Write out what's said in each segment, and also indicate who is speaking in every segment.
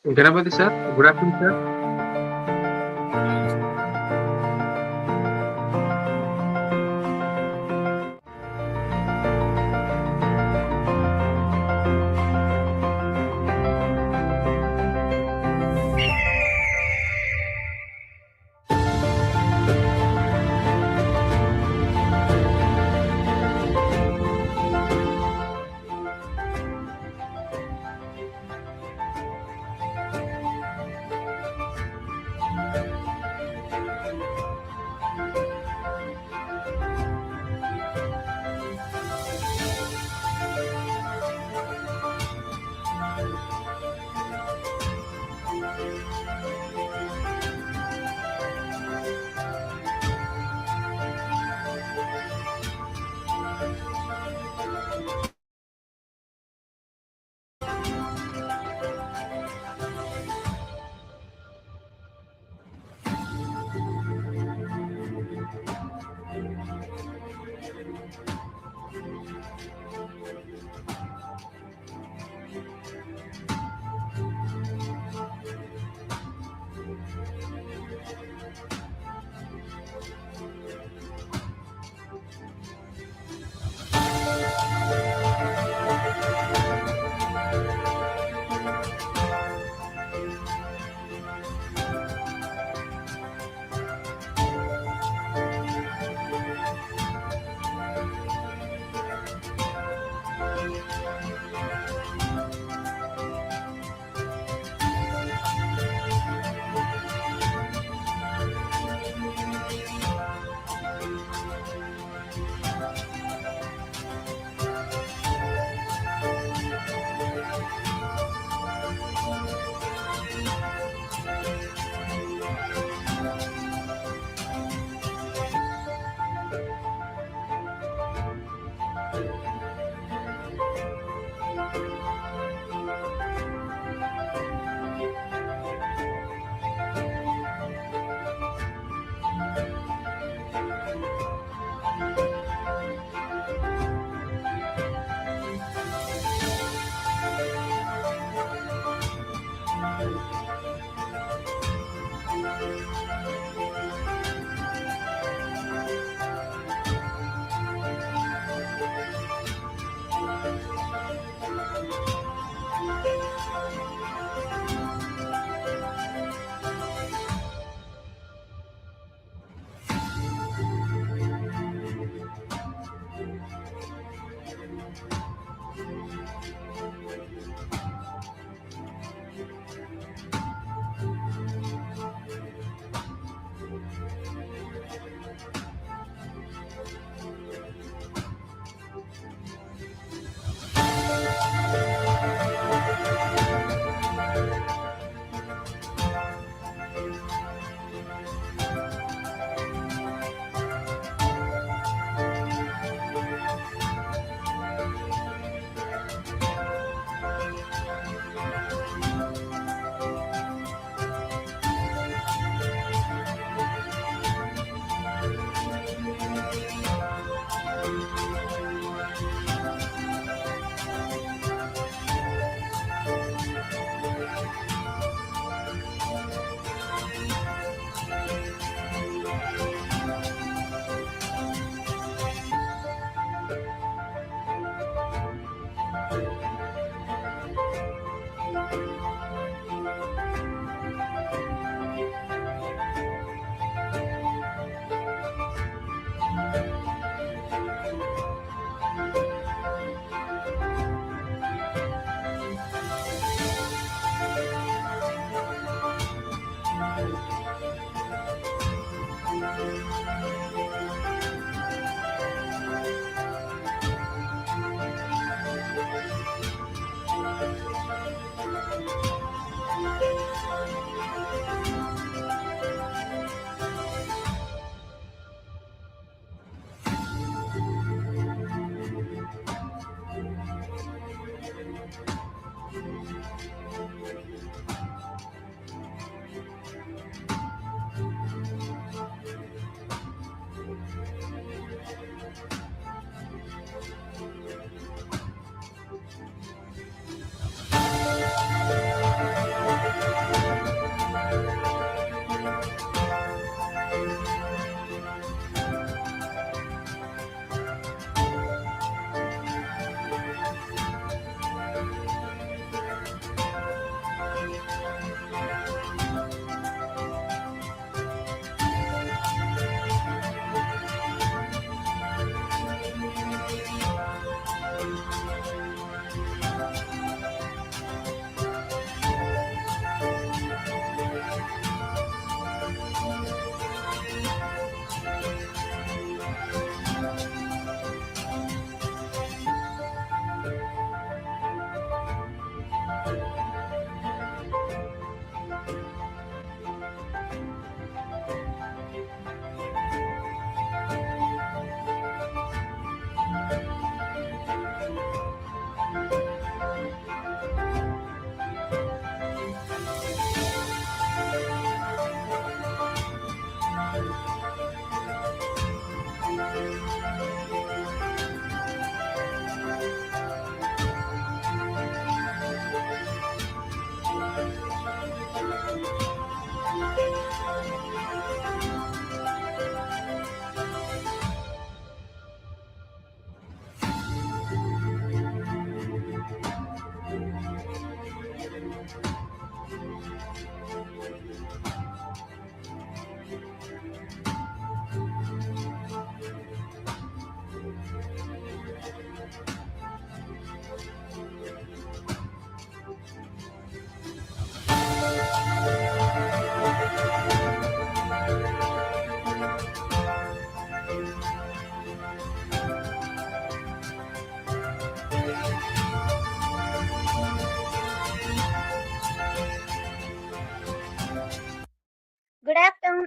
Speaker 1: Ganapathy sir, good afternoon, sir.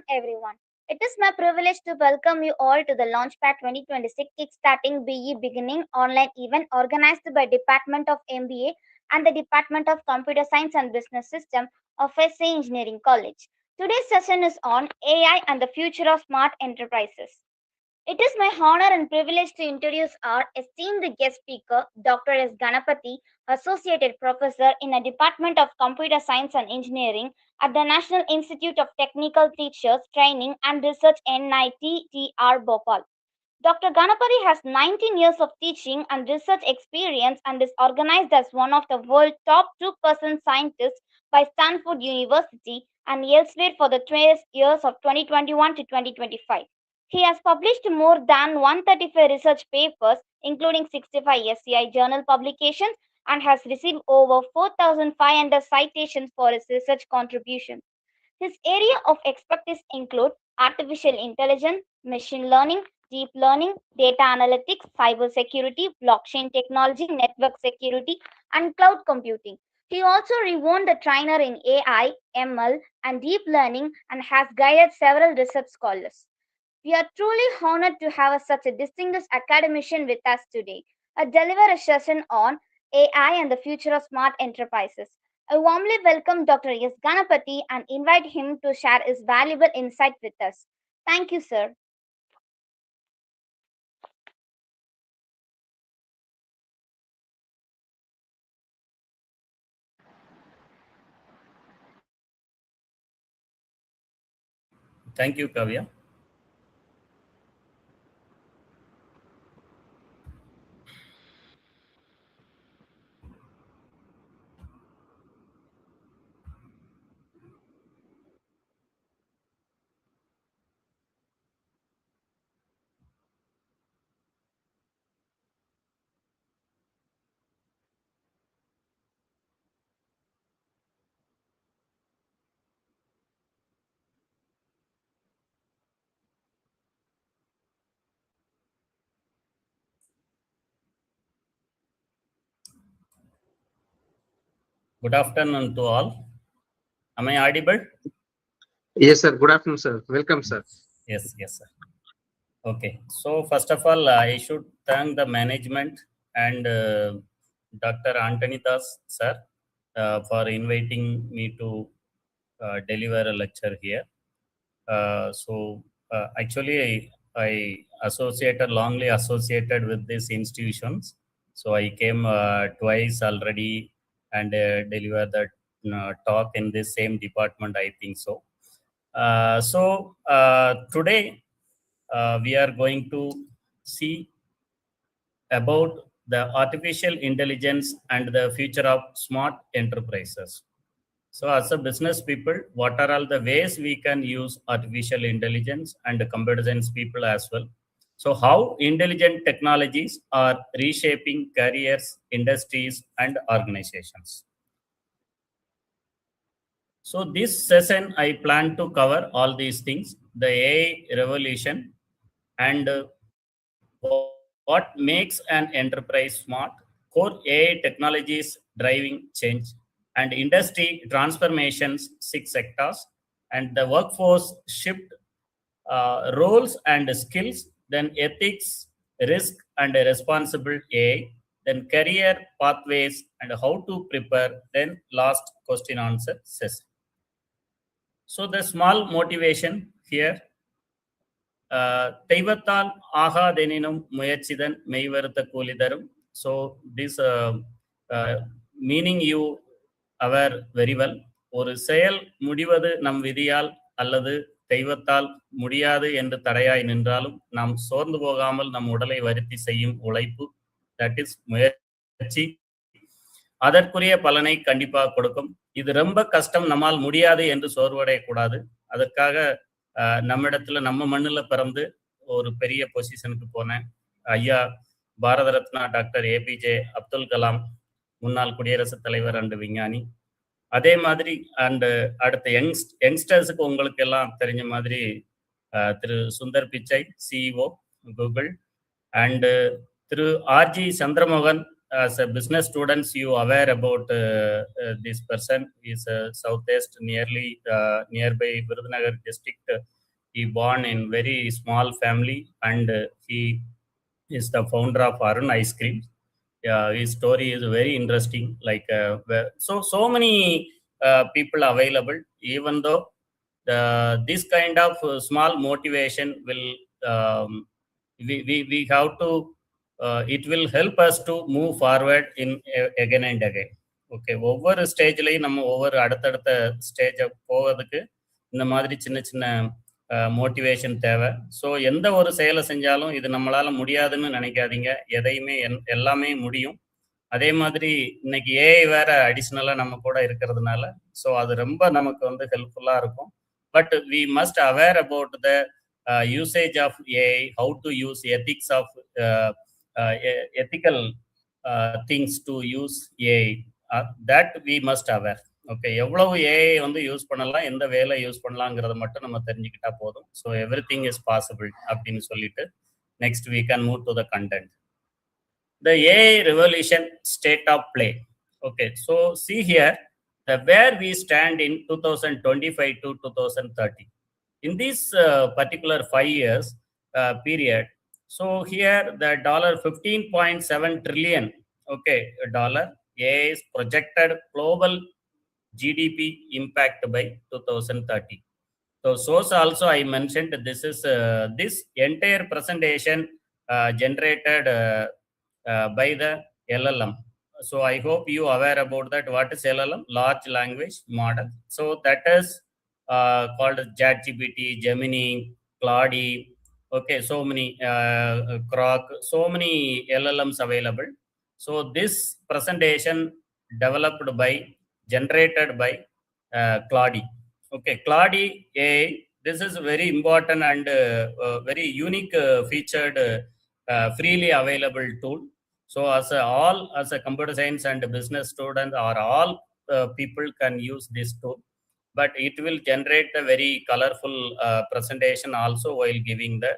Speaker 2: everyone. It is my privilege to welcome you all to the LaunchPad 2026 Kickstarting B.E. Beginning online event organized by Department of MBA and the Department of Computer Science and Business System of SC Engineering College. Today's session is on AI and the future of smart enterprises. It is my honor and privilege to introduce our esteemed guest speaker, Dr. S. Ganapathy, Associate Professor in the Department of Computer Science and Engineering at the National Institute of Technical Teachers Training and Research NITTTR Bhopal. Dr. Ganapathy has 19 years of teaching and research experience and is organized as one of the world's top 2% scientists by Stanford University and elsewhere for the 12 years of 2021 to 2025. He has published more than 135 research papers, including 65 SCI journal publications, and has received over 4,500 citations for his research contributions. His area of expertise include artificial intelligence, machine learning, deep learning, data analytics, cybersecurity, blockchain technology, network security, and cloud computing. He also rewon the trainer in AI, ML, and deep learning and has guided several research scholars. We are truly honored to have such a distinguished academician with us today, deliver a session on AI and the future of smart enterprises. I warmly welcome Dr. S. Ganapathy and invite him to share his valuable insight with us. Thank you, sir.
Speaker 3: Thank you, Kavya. Good afternoon to all. Am I audible?
Speaker 1: Yes, sir. Good afternoon, sir. Welcome, sir.
Speaker 3: Yes, sir. Okay. So first of all, I should thank the management and Dr. Antony Das, sir, for inviting me to deliver a lecture here. Actually, I associated longly associated with these institutions. So I came twice already and delivered that talk in this same department. I think so. Today we are going to see about the artificial intelligence and the future of smart enterprises. So, as a business people, what are all the ways we can use artificial intelligence and computer science people as well? So, how intelligent technologies are reshaping careers, industries, and organizations. So, this session I plan to cover all these things: the AI revolution and what makes an enterprise smart, core AI technologies driving change, and industry transformations, 6 sectors, and the workforce shift, roles and skills, then ethics, risk and responsible AI, then career pathways and how to prepare, then last question answer session. So the small motivation here. தெய்வத்தால் ஆகாதெனினும் முயற்சிதன் மெய்வருத்த கூலி தரும். So this meaning you aware very well. ஒரு செயல் முடிவது நம் விதியால் அல்லது தெய்வத்தால் முடியாது என்று தடையாய் நின்றாலும் நாம் சோர்ந்து போகாமல் நம் உடலை வருத்தி செய்யும் உழைப்பு, தட் இஸ் முயற்சி, அதற்குரிய பலனை கண்டிப்பாக கொடுக்கும். இது ரொம்ப கஷ்டம், நம்மால் முடியாது என்று சோர்வடையக்கூடாது. அதற்காக நம்மிடத்துல நம்ம மண்ணில் பிறந்து ஒரு பெரிய பொசிஷனுக்கு போனேன். ஐயா பாரத ரத்னா டாக்டர் ஏபிஜே அப்துல் கலாம், முன்னாள் குடியரசுத் தலைவர் அண்டு விஞ்ஞானி. அதே மாதிரி அண்டு அடுத்த யங்ஸ்டர்ஸுக்கு உங்களுக்கு எல்லாம் தெரிஞ்ச மாதிரி திரு Sundar Pichai, CEO Google, and திரு RG Chandramohan. As a business students, you aware about this person is southeast, nearby Virudhunagar district, He born in very small family, and he is the founder of Arun Ice Cream. Yeah, his story is very interesting. Like so many people available. Even though this kind of small motivation will we have to it will help us to move forward in again and again. Okay, ஒவ்வொரு ஸ்டேஜ்லையும் நம்ம ஒவ்வொரு அடுத்தடுத்த ஸ்டேஜை போவதுக்கு இந்த மாதிரி சின்ன சின்ன மோட்டிவேஷன் தேவை. ஸோ எந்த ஒரு செயலை செஞ்சாலும் இது நம்மளால முடியாதுன்னு நினைக்காதீங்க. எதையுமே எல்லாமே முடியும். அதே மாதிரி இன்னைக்கு ஏஐ வேற அடிஷ்னலா நம்ம கூட இருக்கிறதுனால ஸோ அது ரொம்ப நமக்கு வந்து ஹெல்ப்ஃபுல்லா இருக்கும். But we must aware about the usage of AI, how to use ethics of ethical things to use AI. That we must aware. Okay, எவ்வளவு ஏஐ வந்து யூஸ் பண்ணலாம், எந்த வேலை யூஸ் பண்ணலாங்கிறத மட்டும் நம்ம தெரிஞ்சுக்கிட்டா போதும். So every thing is possible அப்படின்னு சொல்லிட்டு next we can move to the content. The AI revolution state of play. Okay, so see here where we stand in 2025 to 2030. In this particular 5 years period, so here the $15.7 trillion, okay, dollar AI is projected global GDP impact by 2030. So source also I mentioned, this is this entire presentation generated by the LLM. So I hope you aware about that. What is LLM? Large language model. So that is called ChatGPT, Gemini, Claude. Okay, so many Grok, so many LLMs available. So this presentation developed by, generated by Claude. Okay, Claude AI. This is very important and very unique featured freely available tool. So as a computer science and business student or all people can use this tool, but it will generate a very colorful presentation also while giving the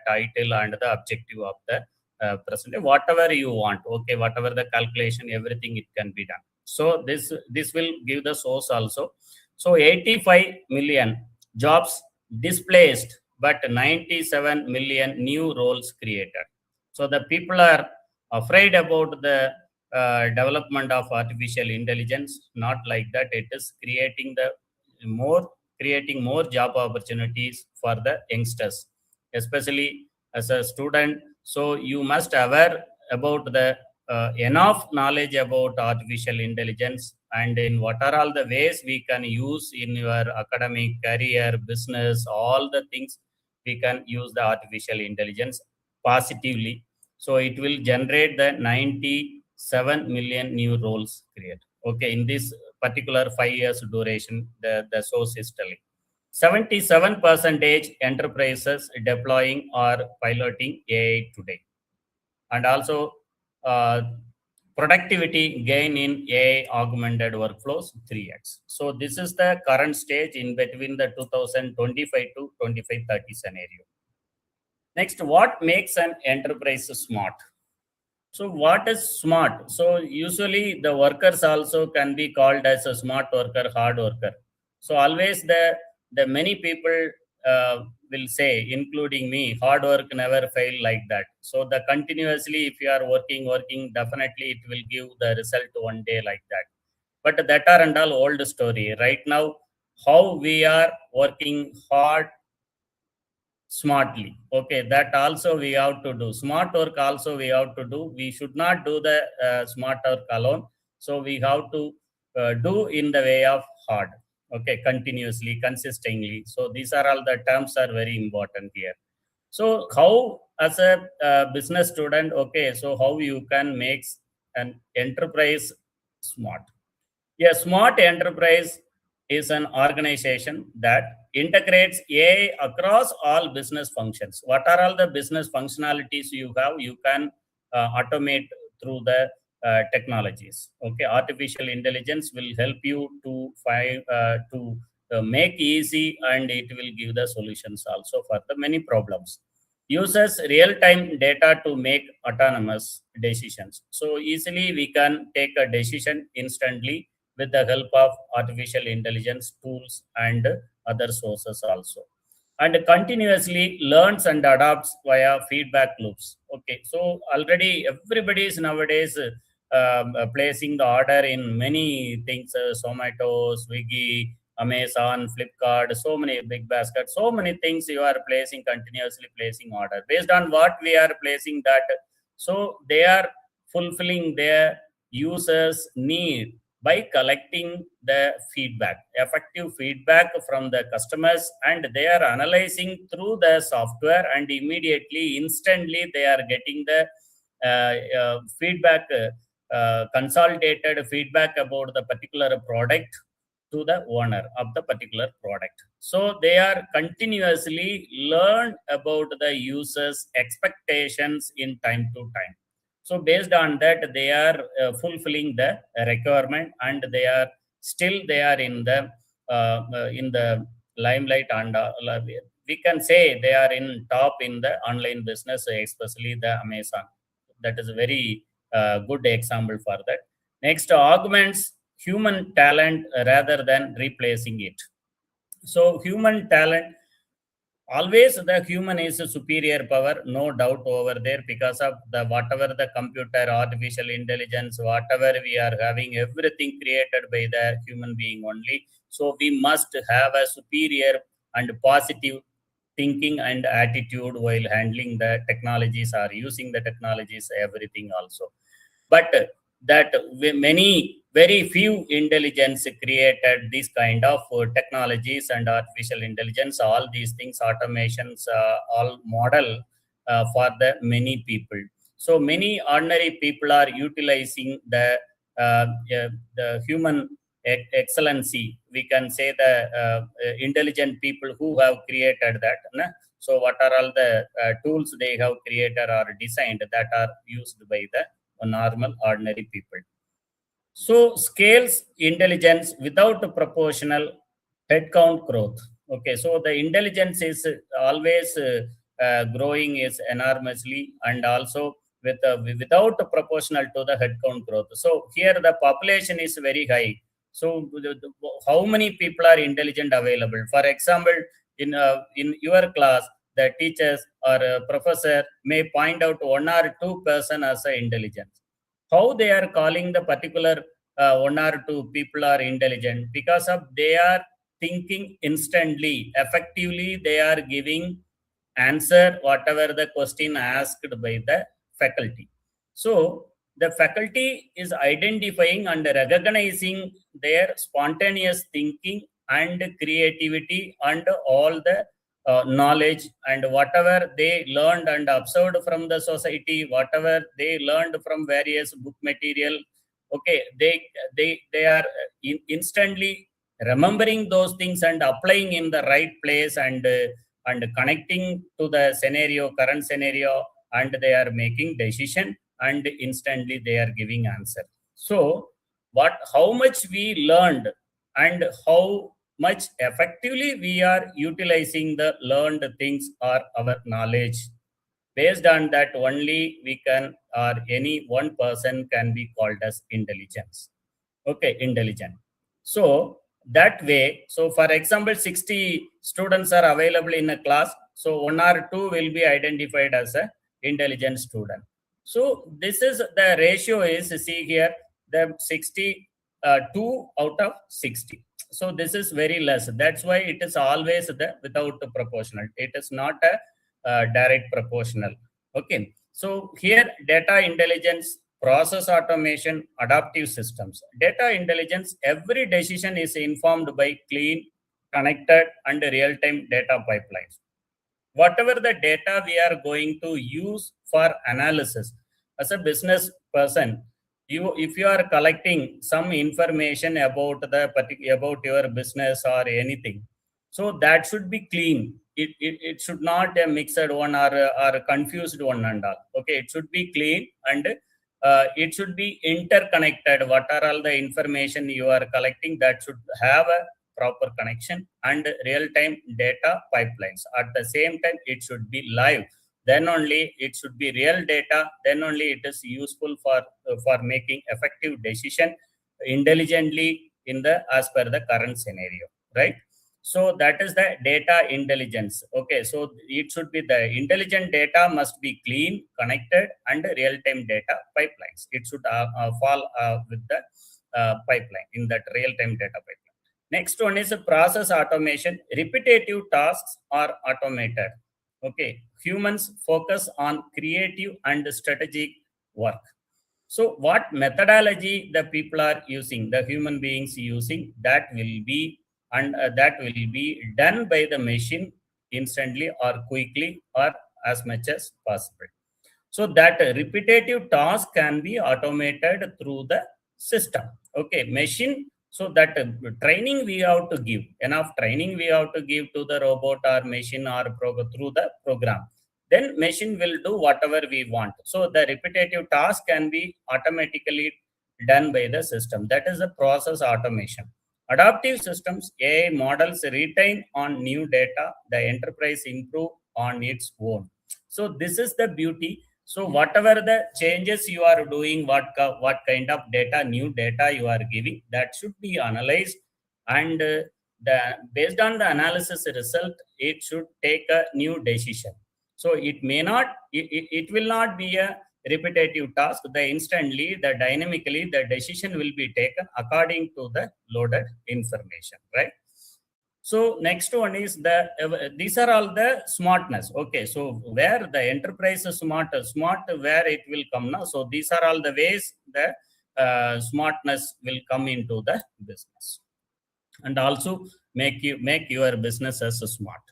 Speaker 3: title and the objective of the presentation, whatever you want. Okay, whatever the calculation, everything it can be done. So this will give the source also. So 85 million jobs displaced, but 97 million new roles created. So the people are afraid about the development of artificial intelligence. Not like that. It is creating more job opportunities for the youngsters, especially as a student. So you must aware about the enough knowledge about artificial intelligence, and in what are all the ways we can use in your academic career, business, all the things we can use the artificial intelligence positively. So it will generate the 97 million new roles created. Okay, in this particular 5 years duration, the source is telling 77% enterprises deploying or piloting AI today. And also productivity gain in AI augmented workflows 3x. So this is the current stage in between the 2025 to 2530 scenario. Next, what makes an enterprise smart? So what is smart? So usually the workers also can be called as a smart worker, hard worker. So always the many people will say, including me, hard work never fail like that. So the continuously, if you are working, definitely it will give the result one day like that. But that are and all old story. Right now, how we are working hard smartly. Okay, that also we have to do. Smart work also we have to do. We should not do the smart work alone. So we have to do in the way of hard. Okay, continuously, consistently. So these are all the terms are very important here. So how as a business student, okay, so how you can make an enterprise smart? A smart enterprise is an organization that integrates AI across all business functions. What are all the business functionalities you have? You can automate through the technologies. Okay, artificial intelligence will help you to make easy, and it will give the solutions also for the many problems. Uses real-time data to make autonomous decisions. So easily we can take a decision instantly with the help of artificial intelligence tools and other sources also. and continuously learns and adapts via feedback loops. Okay, so already everybody is nowadays placing the order in many things, Zomato, Swiggy, Amazon, Flipkart, so many big baskets, so many things you are placing, continuously placing order. Based on what we are placing that, so they are fulfilling their users' need by collecting the feedback, effective feedback from the customers, and they are analyzing through the software, and immediately, instantly, they are getting the feedback, consolidated feedback about the particular product to the owner of the particular product. So they are continuously learn about the users' expectations in time to time. So based on that, they are fulfilling the requirement, and they are still they are in the limelight, and we can say they are in top in the online business, especially the Amazon. That is a very good example for that. Next, augments human talent rather than replacing it. So human talent, always the human is a superior power, no doubt over there, because of the whatever the computer, artificial intelligence, whatever we are having, everything created by the human being only. So we must have a superior and positive thinking and attitude while handling the technologies or using the technologies, everything also. But that many very few intelligence created these kind of technologies and artificial intelligence, all these things, automations, all model for the many people. So many ordinary people are utilizing uh, the human excellency, we can say, the intelligent people who have created that, na? So what are all the tools they have created or designed that are used by the normal ordinary people. So scales intelligence without proportional headcount growth. Okay, so the intelligence is always growing is enormously, and also without proportional to the headcount growth. So here the population is very high. So how many people are intelligent available? For example, in your class, the teachers or professor may point out one or two person as a intelligence. How they are calling the particular one or two people are intelligent? Because of they are thinking instantly, effectively, they are giving answer whatever the question asked by the faculty. So the faculty is identifying and recognizing their spontaneous thinking and creativity and all the knowledge, and whatever they learned and observed from the society, whatever they learned from various book material. Okay, they are instantly remembering those things and applying in the right place, and connecting to the scenario, current scenario, and they are making decision, and instantly they are giving answer. So how much we learned, and how much effectively we are utilizing the learned things or our knowledge, based on that only we can, or any one person can be called as intelligence. Okay, intelligent. So that way, so for example, 60 students are available in a class, so one or two will be identified as a intelligent student. So this is the ratio is, see here, the 60, 2 out of 60. So this is very less. That's why it is always the without proportional. It is not a direct proportional. Okay, so here data intelligence, process automation, adaptive systems. Data intelligence, every decision is informed by clean, connected, and real-time data pipelines. Whatever the data we are going to use for analysis, as a business person, if you are collecting some information about about your business or anything, so that should be clean. It should not a mixed one or confused one and all. Okay, it should be clean, and it should be interconnected. What are all the information you are collecting, that should have a proper connection and real-time data pipelines. At the same time, it should be live. Then only it should be real data. Then only it is useful for making effective decision intelligently in the as per the current scenario, right? So that is the data intelligence. Okay, so it should be the intelligent data must be clean, connected, and real-time data pipelines. It should fall with the pipeline in that real-time data pipeline. Next one is process automation. Repetitive tasks are automated. Okay, humans focus on creative and strategic work. So what methodology the people are using, the human beings using, that will be that will be done by the machine instantly or quickly or as much as possible. So that repetitive task can be automated through the system. Okay, machine. So that training we have to give, enough training we have to give to the robot or machine or through the program. Then machine will do whatever we want. So the repetitive task can be automatically done by the system. That is the process automation. Adaptive systems, AI models retain on new data, the enterprise improve on its own. So this is the beauty. So whatever the changes you are doing, what kind of data, new data you are giving, that should be analyzed, and the based on the analysis result, it should take a new decision. So it may not, it will not be a repetitive task. The instantly, the dynamically, the decision will be taken according to the loaded information, right? So next one is these are all the smartness. Okay, so where the enterprise is smart where it will come now. So these are all the ways the smartness will come into the business, and also make your business as smart.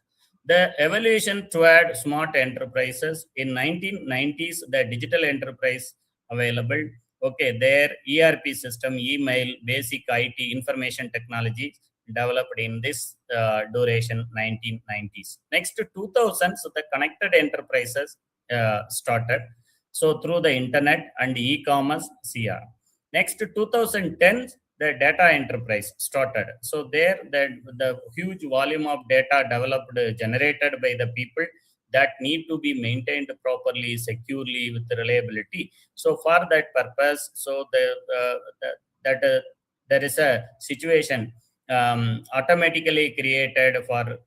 Speaker 3: The evolution toward smart enterprises in 1990s, the digital enterprise available. Okay, their ERP system, email, basic IT, information technology developed in this duration 1990s. Next to 2000s, the connected enterprises started. So through the internet and e-commerce CR. Next to 2010, the data enterprise started. So there, the huge volume of data developed, generated by the people that need to be maintained properly, securely, with reliability. So for that purpose, so there is a situation automatically created for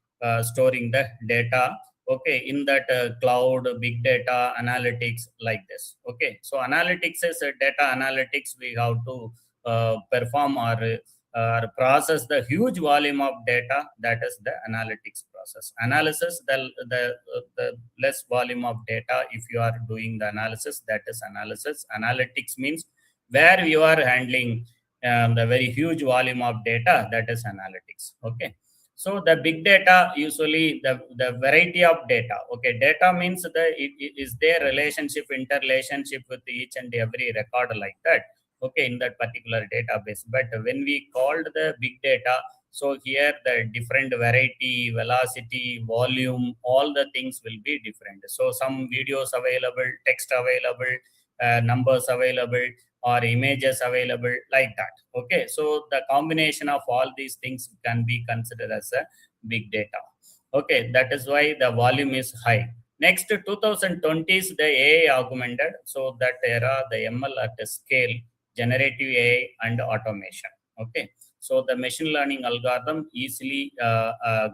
Speaker 3: storing the data. Okay, in that cloud, big data analytics, like this. Okay, so analytics is data analytics. We have to perform or process the huge volume of data. That is the analytics process. Analysis, the less volume of data. If you are doing the analysis, that is analysis. Analytics means where you are handling the very huge volume of data. That is analytics. Okay. So the big data, usually the variety of data. Okay, data means is their relationship, interrelationship with each and every record, like that. Okay, in that particular database. But when we called the big data, so here the different variety, velocity, volume, all the things will be different. So some videos available, text available, numbers available, or images available, like that. Okay, so the combination of all these things can be considered as a big data. Okay, that is why the volume is high. Next, 2020s, the AI augmented. So that era, the ML at a scale, generative AI and automation. Okay, so the machine learning algorithm easily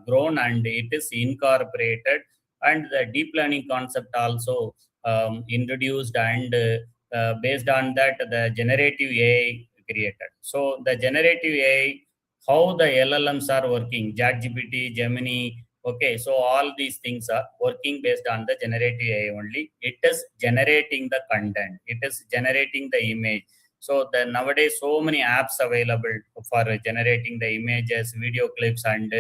Speaker 3: grown, and it is incorporated, and the deep learning concept also introduced, and based on that, the generative AI created. So the generative AI, how the LLMs are working, ChatGPT, Gemini. Okay, so all these things are working based on the generative AI only. It is generating the content. It is generating the image. So the nowadays so many apps available for generating the images, video clips, and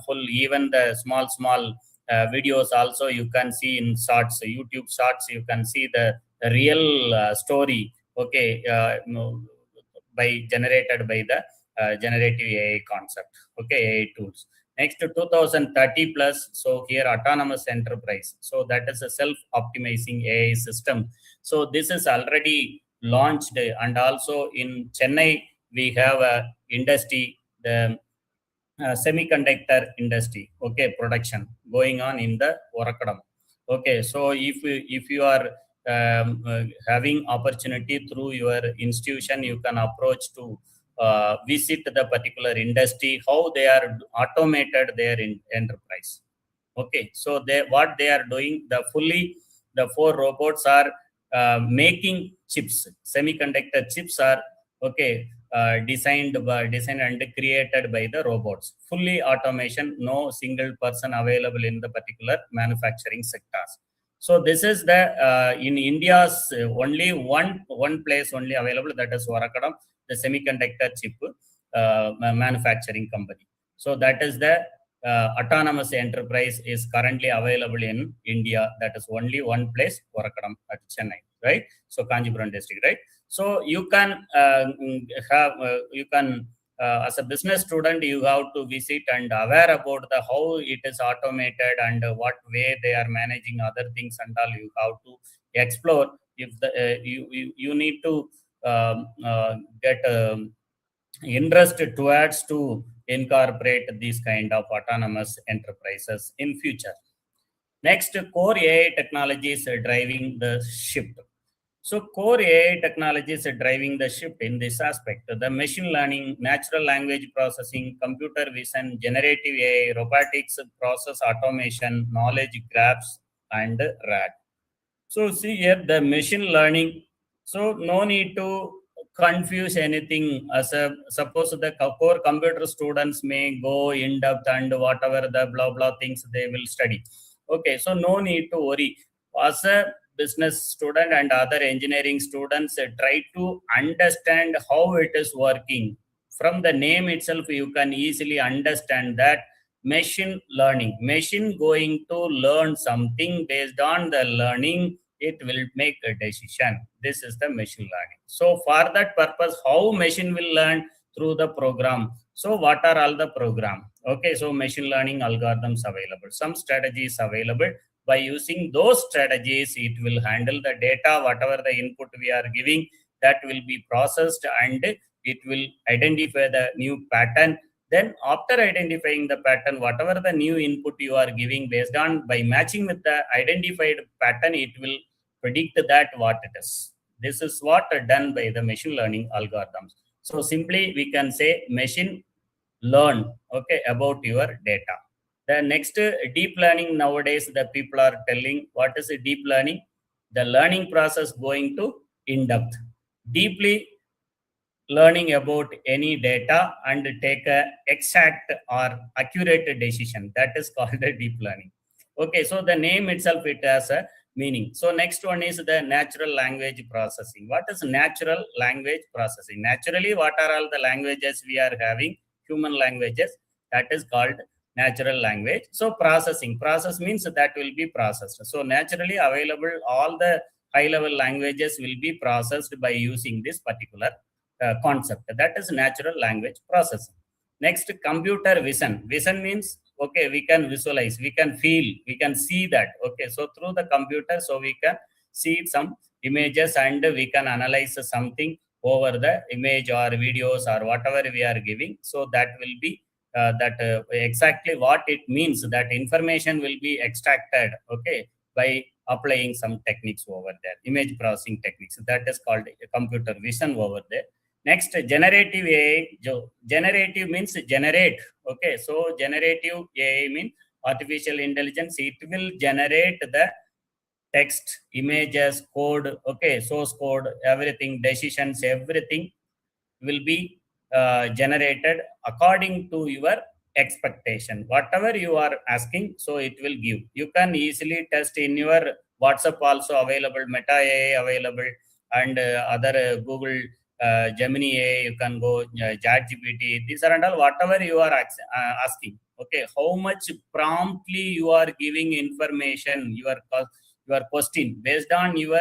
Speaker 3: full, even the small videos also you can see in shorts, YouTube shorts. You can see the real story. Okay, by generated by the generative AI concept. Okay, AI tools. Next, 2030 plus. So here, autonomous enterprise. So that is a self-optimizing AI system. So this is already launched, and also in Chennai we have a industry, the semiconductor industry. Okay, production going on in the Orakadam. Okay, so if you are having opportunity through your institution, you can approach to visit the particular industry, how they are automated their enterprise. Okay, so what they are doing, the 4 robots are making chips, semiconductor chips are designed and created by the robots. Fully automation, no single person available in the particular manufacturing sectors. So this is the in India's only one place only available, that is Varakadam, the semiconductor chip manufacturing company. So that is the autonomous enterprise is currently available in India. That is only one place, Varakadam at Chennai, right? So Kanjipuram district, right? So you can as a business student, you have to visit and aware about the how it is automated and what way they are managing other things and all. You have to explore. If the you need to get interest towards to incorporate these kind of autonomous enterprises in future. Next, core AI technologies are driving the shift. So core AI technologies are driving the shift in this aspect. The machine learning, natural language processing, computer vision, generative AI, robotics, process automation, knowledge graphs, and RAG. So see here the machine learning. So no need to confuse anything. As a suppose the core computer students may go in depth and whatever the blah blah things they will study. Okay, so no need to worry. As a business student and other engineering students, try to understand how it is working. From the name itself, you can easily understand that machine learning, machine going to learn something, based on the learning it will make a decision. This is the machine learning. So for that purpose, how machine will learn? Through the program. So what are all the program? Okay, so machine learning algorithms available, some strategies available. By using those strategies, it will handle the data, whatever the input we are giving, that will be processed and it will identify the new pattern. Then after identifying the pattern, whatever the new input you are giving, based on by matching with the identified pattern, it will predict that what it is. This is what done by the machine learning algorithms. So simply we can say machine learn, okay, about your data. The next, deep learning. Nowadays the people are telling what is a deep learning. The learning process going to in depth, deeply learning about any data and take a exact or accurate decision. That is called a deep learning. Okay, so the name itself, it has a meaning. So next one is the natural language processing. What is natural language processing? Naturally, what are all the languages we are having? Human languages. That is called natural language. So processing, process means that will be processed. So naturally available, all the high level languages will be processed by using this particular concept. That is natural language processing. Next, computer vision. Vision means, okay, we can visualize, we can feel, we can see that. Okay, so through the computer, so we can see some images and we can analyze something over the image or videos or whatever we are giving. So that will be exactly what it means. That information will be extracted, okay, by applying some techniques over there, image processing techniques. That is called computer vision over there. Next, generative AI. Generative means generate. Okay, so generative AI means artificial intelligence. It will generate the text, images, code, okay, source code, everything, decisions, everything will be generated according to your expectation. Whatever you are asking, so it will give. You can easily test in your WhatsApp also available, Meta AI available, and other Google Gemini AI, you can go ChatGPT. These are and all whatever you are asking. Okay, how much promptly you are giving information, your question, based on your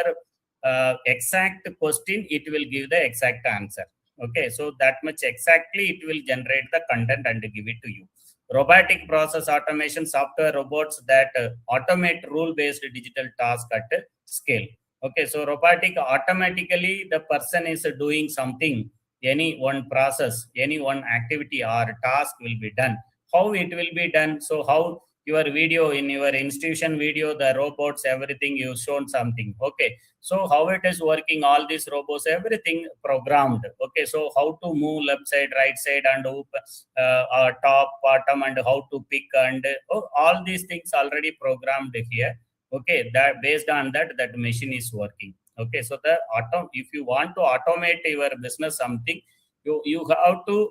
Speaker 3: exact question, it will give the exact answer. Okay, so that much exactly it will generate the content and give it to you. Robotic process automation, software robots that automate rule-based digital task at scale. Okay, so robotic, automatically the person is doing something, any one process, any one activity or task will be done. How it will be done? So how your video, in your institution video, the robots, everything you shown something. Okay, so how it is working, all these robots, everything programmed. Okay, so how to move left side, right side, and top, bottom, and how to pick, and all these things already programmed here. Okay, that based on that machine is working. Okay, so if you want to automate your business something, you have to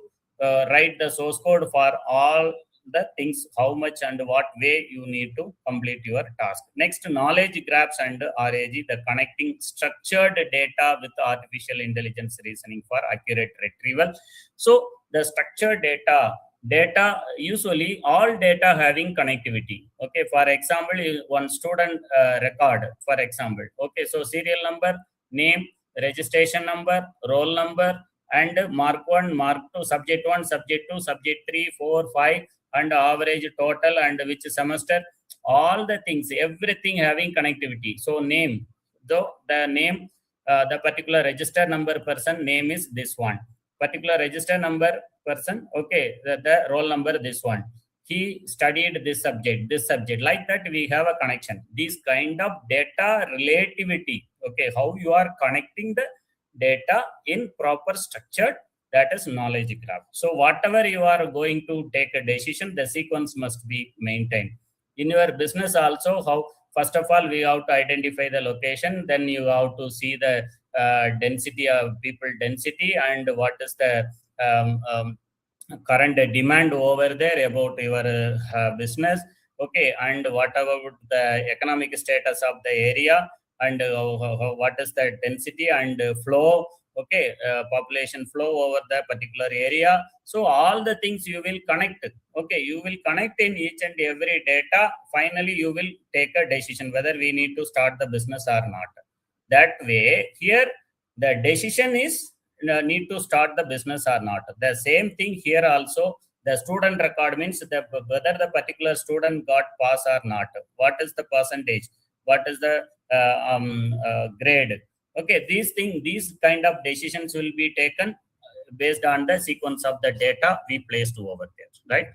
Speaker 3: write the source code for all the things, how much and what way you need to complete your task. Next, knowledge graphs and RAG, the connecting structured data with artificial intelligence reasoning for accurate retrieval. So the structured data, usually all data having connectivity. Okay, for example, one student record, for example. Okay, so serial number, name, registration number, roll number, and mark 1, mark 2, subject 1, subject 2, subject 3, 4, 5, and average total, and which semester, all the things, everything having connectivity. So name, though the name, the particular register number person name is this one, particular register number person, okay, the roll number this one, he studied this subject, like that we have a connection. This kind of data relativity, okay, how you are connecting the data in proper structure, that is knowledge graph. So whatever you are going to take a decision, the sequence must be maintained. In your business also, how first of all we have to identify the location, then you have to see the density of people density, and what is the current demand over there about your business. Okay, and what about the economic status of the area, and what is the density and flow, okay, population flow over the particular area. So all the things you will connect. Okay, you will connect in each and every data. Finally you will take a decision whether we need to start the business or not. That way here the decision is need to start the business or not. The same thing here also, the student record means whether the particular student got pass or not, what is the percentage, what is the grade. Okay, these kind of decisions will be taken based on the sequence of the data we placed over there, right?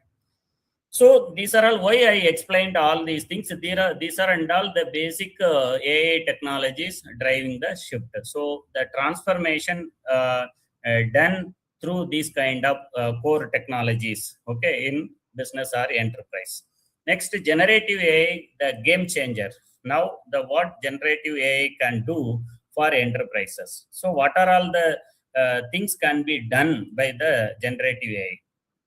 Speaker 3: So these are all why I explained all these things. These are and all the basic AI technologies driving the shift. So the transformation done through these kind of core technologies, okay, in business or enterprise. Next, generative AI, the game changer. Now, what generative AI can do for enterprises. So what are all the things can be done by the generative AI?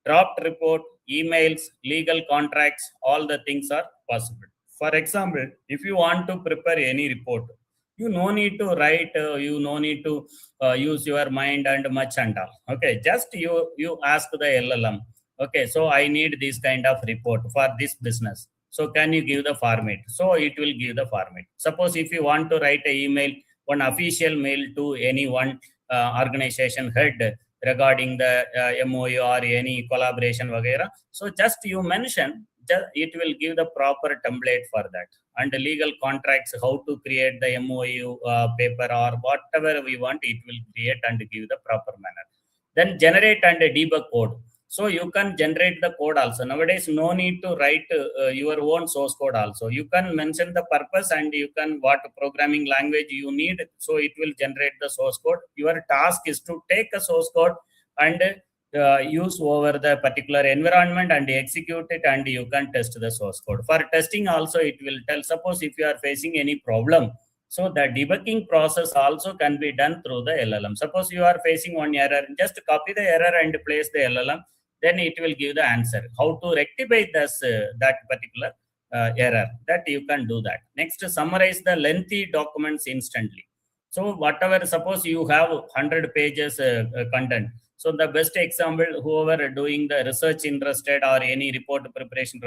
Speaker 3: Draft report, emails, legal contracts, all the things are possible. For example, if you want to prepare any report, you no need to write, you no need to use your mind and much and all. Okay, just you ask the LLM. Okay, so I need this kind of report for this business. So can you give the format? So it will give the format. Suppose if you want to write an email, one official mail to any one organization head regarding the MOU or any collaboration vagera. So just you mention, it will give the proper template for that. And the legal contracts, how to create the MOU paper or whatever we want, it will create and give the proper manner. Then generate and debug code. So you can generate the code also. Nowadays, no need to write your own source code also. You can mention the purpose and you can what programming language you need. So it will generate the source code. Your task is to take a source code and use over the particular environment and execute it, and you can test the source code. For testing also, it will tell, suppose if you are facing any problem, so the debugging process also can be done through the LLM. Suppose you are facing one error, just copy the error and place the LLM, then it will give the answer. How to rectify this that particular error, that you can do that. Next, summarize the lengthy documents instantly. So whatever, suppose you have 100 pages content. So the best example, whoever doing the research interested or any report preparation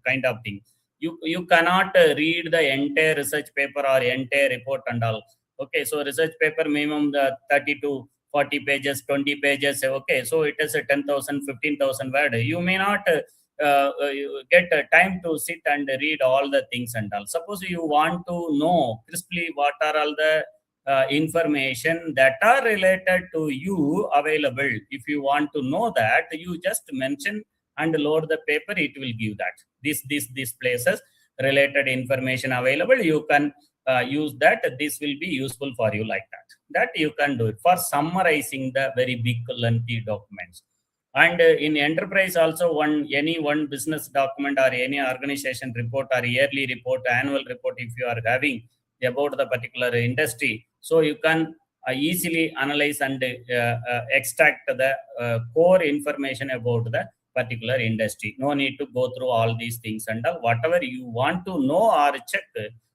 Speaker 3: kind of thing, you cannot read the entire research paper or entire report and all. Okay, so research paper minimum the 30 to 40 pages, 20 pages. Okay, so it is a 10,000, 15,000 word. You may not get time to sit and read all the things and all. Suppose you want to know crisply what are all the information that are related to you available. If you want to know that, you just mention and load the paper, it will give that. These places related information available, you can use that. This will be useful for you like that. That you can do it for summarizing the very big lengthy documents. And in enterprise also, any one business document or any organization report or yearly report, annual report, if you are having about the particular industry, so you can easily analyze and extract the core information about the particular industry. No need to go through all these things, and whatever you want to know or check,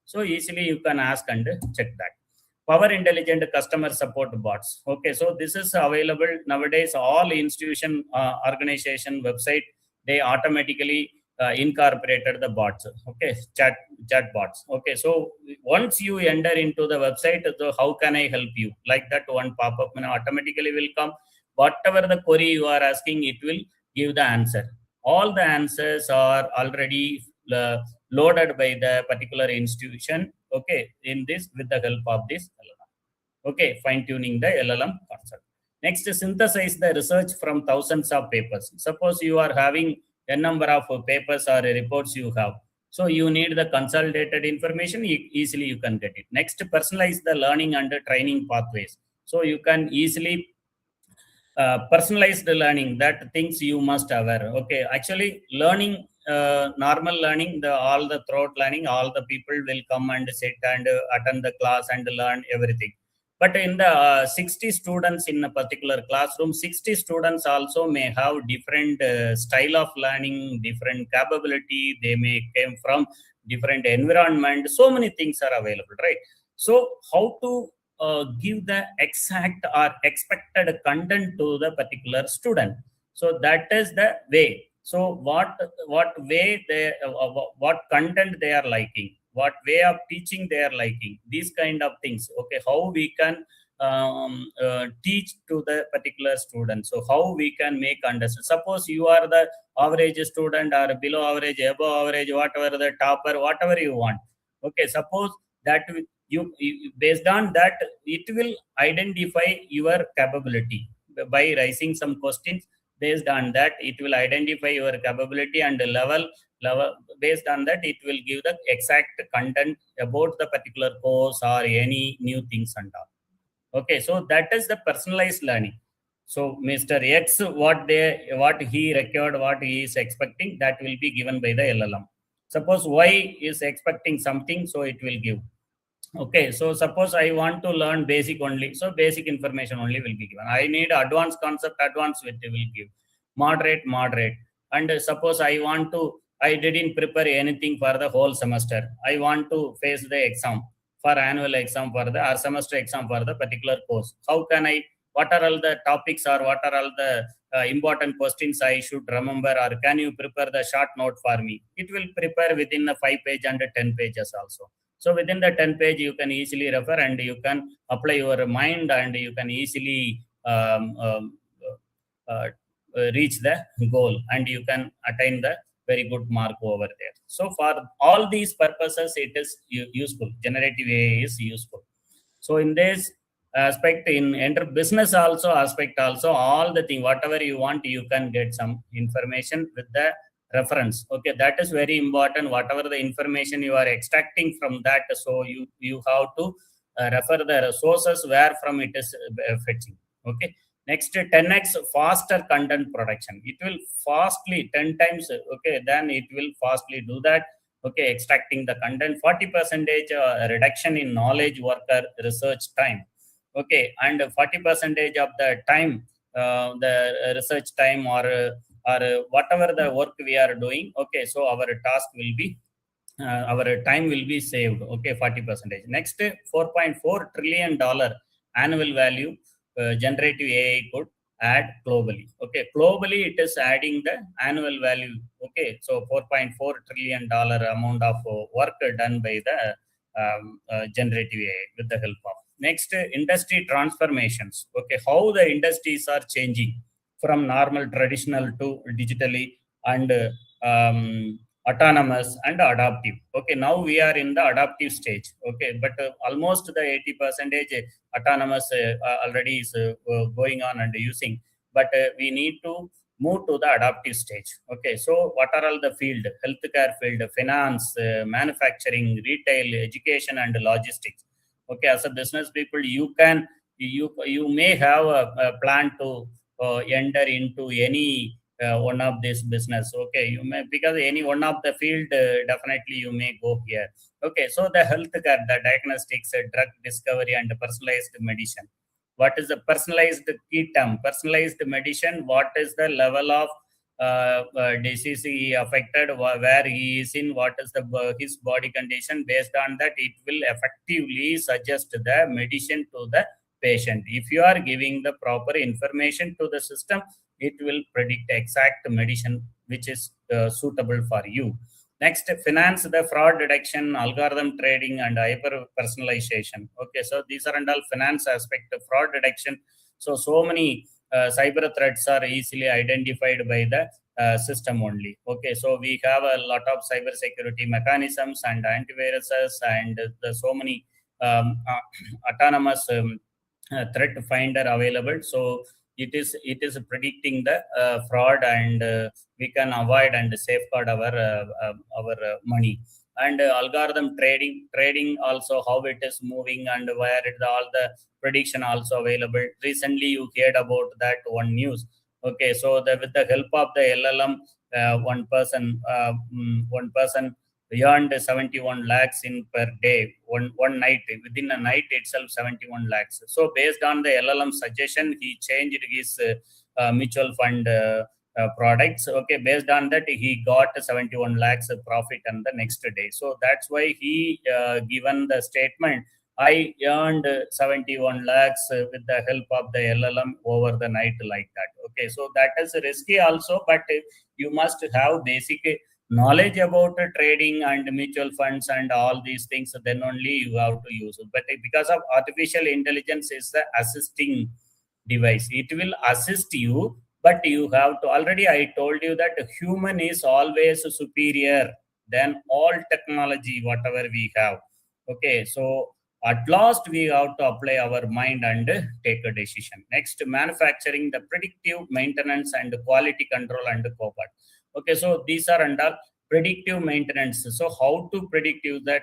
Speaker 3: so easily you can ask and check that. Power intelligent customer support bots. Okay, so this is available nowadays. All institution organization website, they automatically incorporated the bots. Okay, chat bots. Okay, so once you enter into the website, so how can I help you, like that, one pop-up automatically will come. Whatever the query you are asking, it will give the answer. All the answers are already loaded by the particular institution, okay, in this, with the help of this LLM. Okay, fine tuning the LLM concept. Next, synthesize the research from thousands of papers. Suppose you are having a number of papers or reports you have, so you need the consolidated information, easily you can get it. Next, personalize the learning and training pathways. So you can easily personalized learning, that things you must aware. Okay, actually learning, normal learning, all the throat learning, all the people will come and sit and attend the class and learn everything. But in the 60 students in a particular classroom, 60 students also may have different style of learning, different capability. They may came from different environment. So many things are available, right? So how to give the exact or expected content to the particular student? So that is the way. So what way they, what content they are liking, what way of teaching they are liking, these kind of things. Okay, how we can teach to the particular student. So how we can make understand. Suppose you are the average student or below average, above average, whatever, the topper, whatever you want. Okay, suppose that you based on that, it will identify your capability by raising some questions. Based on that, it will identify your capability and level. Based on that, it will give the exact content about the particular course or any new things and all. Okay, so that is the personalized learning. So Mr. X, what he required, what he is expecting, that will be given by the LLM. Suppose Y is expecting something, so it will give. Okay, so suppose I want to learn basic only, so basic information only will be given. I need advanced concept, advanced, it will give. Moderate. And suppose I didn't prepare anything for the whole semester. I want to face the exam, for annual exam for the, or semester exam for the particular course. How can I, what are all the topics, or what are all the important questions I should remember, or can you prepare the short note for me? It will prepare within the 5 page and 10 pages also. So within the 10 page, you can easily refer and you can apply your mind, and you can easily reach the goal, and you can attain the very good mark over there. So for all these purposes, it is useful. Generative AI is useful. So in this aspect, in business also aspect also, all the thing, whatever you want, you can get some information with the reference. Okay, that is very important. Whatever the information you are extracting from that, so you have to refer the resources where from it is fetching. Okay, next, 10x faster content production. It will fastly 10 times. Okay, then it will fastly do that. Okay, extracting the content. 40% reduction in knowledge worker research time. Okay, and 40% of the time, the research time, or whatever the work we are doing. Okay, so our task will be, our time will be saved. Okay, 40%. Next, $4.4 trillion annual value generative AI could add globally. Okay, globally it is adding the annual value. Okay, so $4.4 trillion amount of work done by the generative AI with the help of. Next, industry transformations. Okay, how the industries are changing from normal traditional to digitally and autonomous and adaptive. Okay, now we are in the adaptive stage. Okay, but almost the 80% autonomous already is going on and using. But we need to move to the adaptive stage. Okay, so what are all the field? Healthcare field, finance, manufacturing, retail, education, and logistics. Okay, as a business people, you may have a plan to enter into any one of this business. Okay, you may, because any one of the field, definitely you may go here. Okay, so the healthcare, the diagnostics, drug discovery, and personalized medicine. What is the personalized key term? Personalized medicine, what is the level of disease he affected, where he is in, what is the his body condition. Based on that, it will effectively suggest the medicine to the patient. If you are giving the proper information to the system, it will predict exact medicine which is suitable for you. Next, finance, the fraud detection, algorithm trading, and hyper personalization. Okay, so these are all finance aspect of fraud detection. So many cyber threats are easily identified by the system only. Okay, so we have a lot of cyber security mechanisms and antiviruses and so many autonomous threat finder available. So it is predicting the fraud, and we can avoid and safeguard our money. And algorithm trading also, how it is moving and where all the prediction also available. Recently you heard about that one news. Okay, so with the help of the LLM, one person earned 71 lakhs in per day, one night, within a night itself, 71 lakhs. So based on the LLM suggestion, he changed his mutual fund products. Okay, based on that, he got 71 lakhs profit on the next day. So that's why he given the statement, I earned 71 lakhs with the help of the LLM over the night, like that. Okay, so that is risky also, but you must have basic knowledge about trading and mutual funds and all these things, then only you have to use it. But because of artificial intelligence is the assisting device, it will assist you, but you have to, already I told you that human is always superior than all technology whatever we have. Okay, so at last we have to apply our mind and take a decision. Next, manufacturing, the predictive maintenance and quality control and copart. Okay, so these are under predictive maintenance. So how to predict that,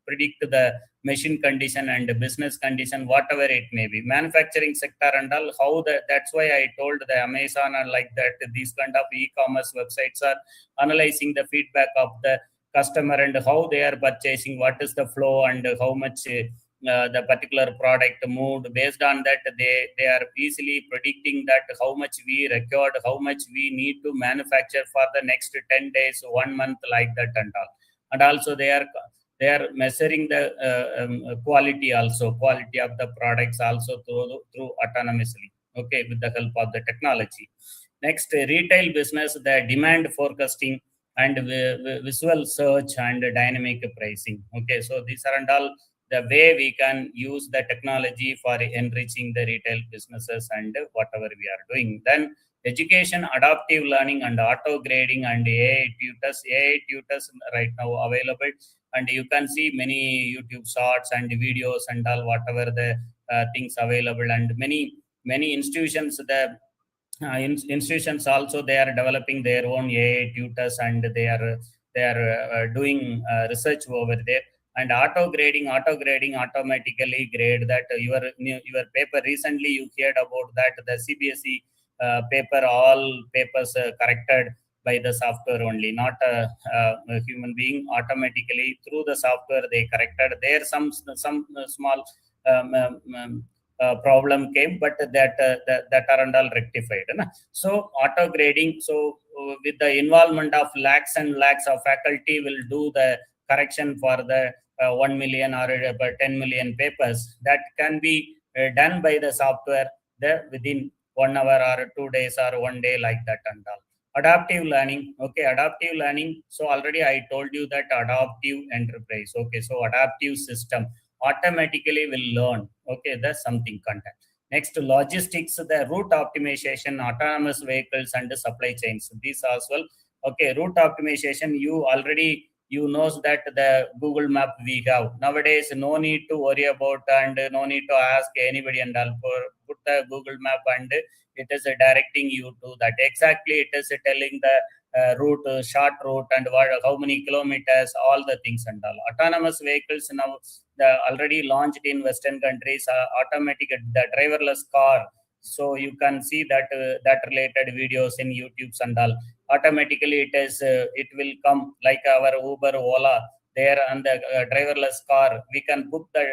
Speaker 3: predict the machine condition and business condition, whatever it may be. Manufacturing sector and all, how that's why I told the Amazon and like that, these kind of e-commerce websites are analyzing the feedback of the customer and how they are purchasing, what is the flow and how much the particular product moved. Based on that, they are easily predicting that how much we record, how much we need to manufacture for the next 10 days, 1 month, like that and all. And also they are measuring the quality of the products also through autonomously. Okay, with the help of the technology. Next, retail business, the demand forecasting and visual search and dynamic pricing. Okay, so these are and all the way we can use the technology for enriching the retail businesses and whatever we are doing. Then education, adaptive learning and auto grading and AI tutors right now available, and you can see many YouTube shorts and videos and all whatever the things available. And many institutions, the institutions also, they are developing their own AI tutors, and they are doing research over there. And auto grading automatically grade that your paper. Recently you heard about that, the CBSE paper, all papers corrected by the software only, not a human being. Automatically through the software they corrected. There some small problem came, but that are and all rectified. So auto grading, so with the involvement of lakhs and lakhs of faculty will do the correction for the 1 million or 10 million papers, that can be done by the software there within 1 hour or 2 days or 1 day, like that and all. Adaptive learning. Okay, adaptive learning, so already I told you that adaptive enterprise. Okay, so adaptive system automatically will learn. Okay, that's something content. Next, logistics, the route optimization, autonomous vehicles and supply chains, these as well. Okay, route optimization, you already you knows that the Google Map we have nowadays, no need to worry about and no need to ask anybody and all. Put the Google Map and it is directing you to that. Exactly, it is telling the route, short route, and how many kilometers, all the things and all. Autonomous vehicles now already launched in Western countries. Automatic, the driverless car. So you can see that that related videos in YouTube's and all. Automatically, it will come like our Uber, Ola. There on the driverless car, we can book the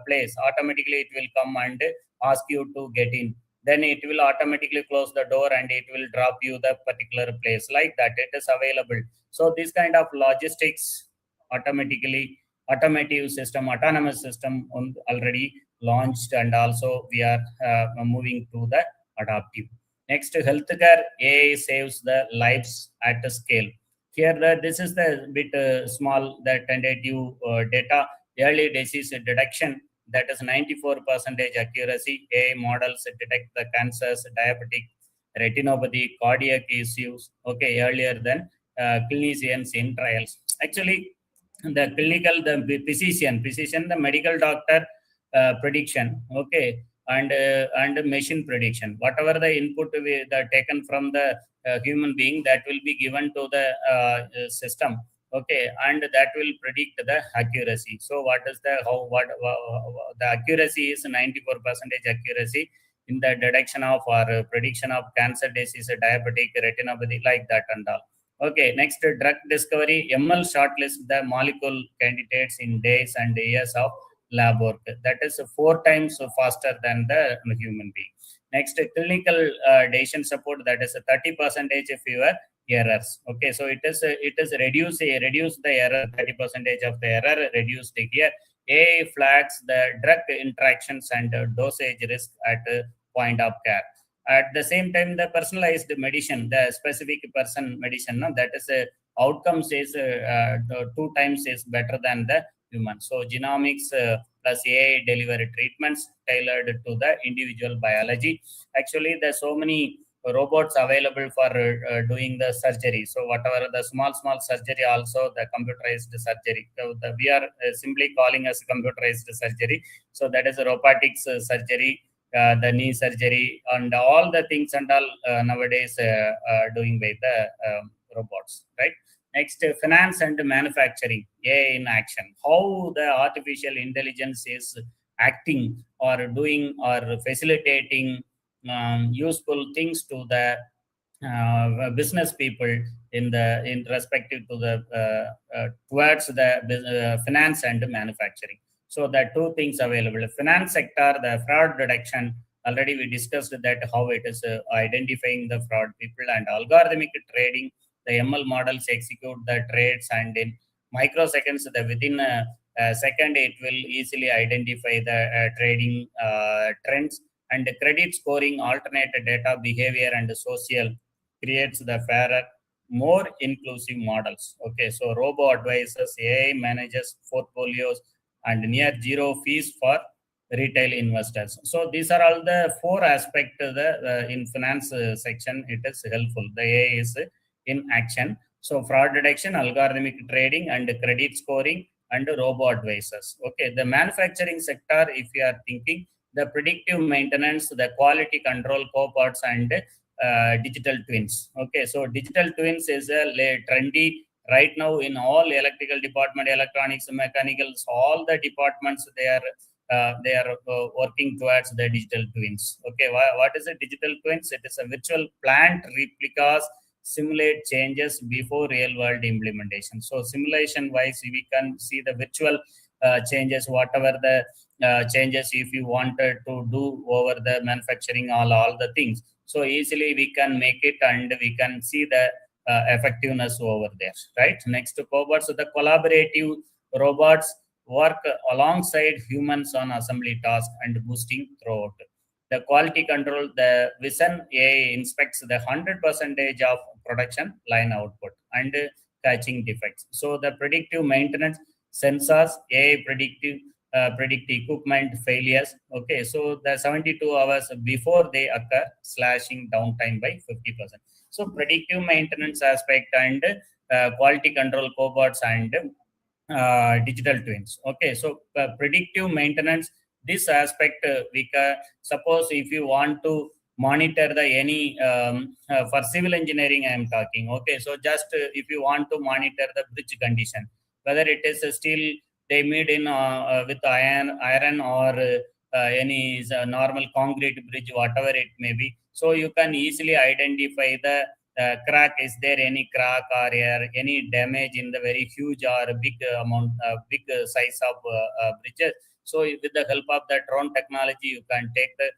Speaker 3: place. Automatically, it will come and ask you to get in. Then it will automatically close the door and it will drop you the particular place. Like that, it is available. So this kind of logistics automatically, automotive system, autonomous system already launched, and also we are moving to the adaptive. Next, healthcare AI saves the lives at a scale. Here, this is the bit small, the tentative data, early disease detection, that is 94% accuracy. AI models detect the cancers, diabetic, retinopathy, cardiac issues, okay, earlier than clinicians in trials. Actually, the clinical, the physician, the medical doctor prediction, okay, and machine prediction. Whatever the input the taken from the human being, that will be given to the system, okay, and that will predict the accuracy. So what is the the accuracy is 94% accuracy in the detection of or prediction of cancer disease, diabetic, retinopathy, like that and all. Okay, next, drug discovery. ML shortlist the molecule candidates in days and years of lab work. That is 4 times faster than the human being. Next, clinical decision support. That is 30% fewer errors. Okay, so it is reduce the error. 30% of the error reduced here. AI flags the drug interactions and dosage risk at point of care. At the same time, the personalized medicine, the specific person medicine, no, that is outcomes is 2 times is better than the human. So genomics plus AI delivery treatments tailored to the individual biology. Actually, there's so many robots available for doing the surgery. So whatever the small surgery, also the computerized surgery. So we are simply calling as computerized surgery. So that is a robotics surgery, the knee surgery, and all the things and all nowadays doing by the robots, right? Next, finance and manufacturing, AI in action. How the artificial intelligence is acting or doing or facilitating useful things to the business people in respective to the towards the finance and manufacturing. So the 2 things available. Finance sector, the fraud detection. Already we discussed that how it is identifying the fraud people, and algorithmic trading. The ML models execute the trades, and in microseconds, within a second, it will easily identify the trading trends, and credit scoring, alternate data, behavior, and social creates the fairer, more inclusive models. Okay, so robo advisors, AI manages portfolios, and near zero fees for retail investors. So these are all the 4 aspects the in finance section. It is helpful. The AI is in action. So fraud detection, algorithmic trading, and credit scoring, and robo advisors. Okay, the manufacturing sector, if you are thinking, the predictive maintenance, the quality control, cobots, and digital twins. Okay, so digital twins is a trendy right now in all electrical department, electronics, mechanicals, all the departments. They are working towards the digital twins. Okay, what is a digital twins? It is a virtual plant replicas simulate changes before real world implementation. So simulation wise, we can see the virtual changes, whatever the changes if you wanted to do over the manufacturing, all the things. So easily we can make it, and we can see the effectiveness over there, right? Next, cobots. So the collaborative robots work alongside humans on assembly tasks and boosting throughput. The quality control, the vision AI inspects the 100% of production line output and catching defects. So the predictive maintenance, sensors, AI predict equipment failures. Okay, so the 72 hours before they occur, slashing downtime by 50%. So predictive maintenance aspect and quality control cobots and digital twins. Okay, so predictive maintenance, this aspect we can suppose if you want to monitor the any for civil engineering I am talking. Okay, so just if you want to monitor the bridge condition, whether it is still they made in with iron or any normal concrete bridge, whatever it may be, so you can easily identify the crack. Is there any crack or any damage in the very huge or big amount, big size of bridges? So with the help of the drone technology, you can take the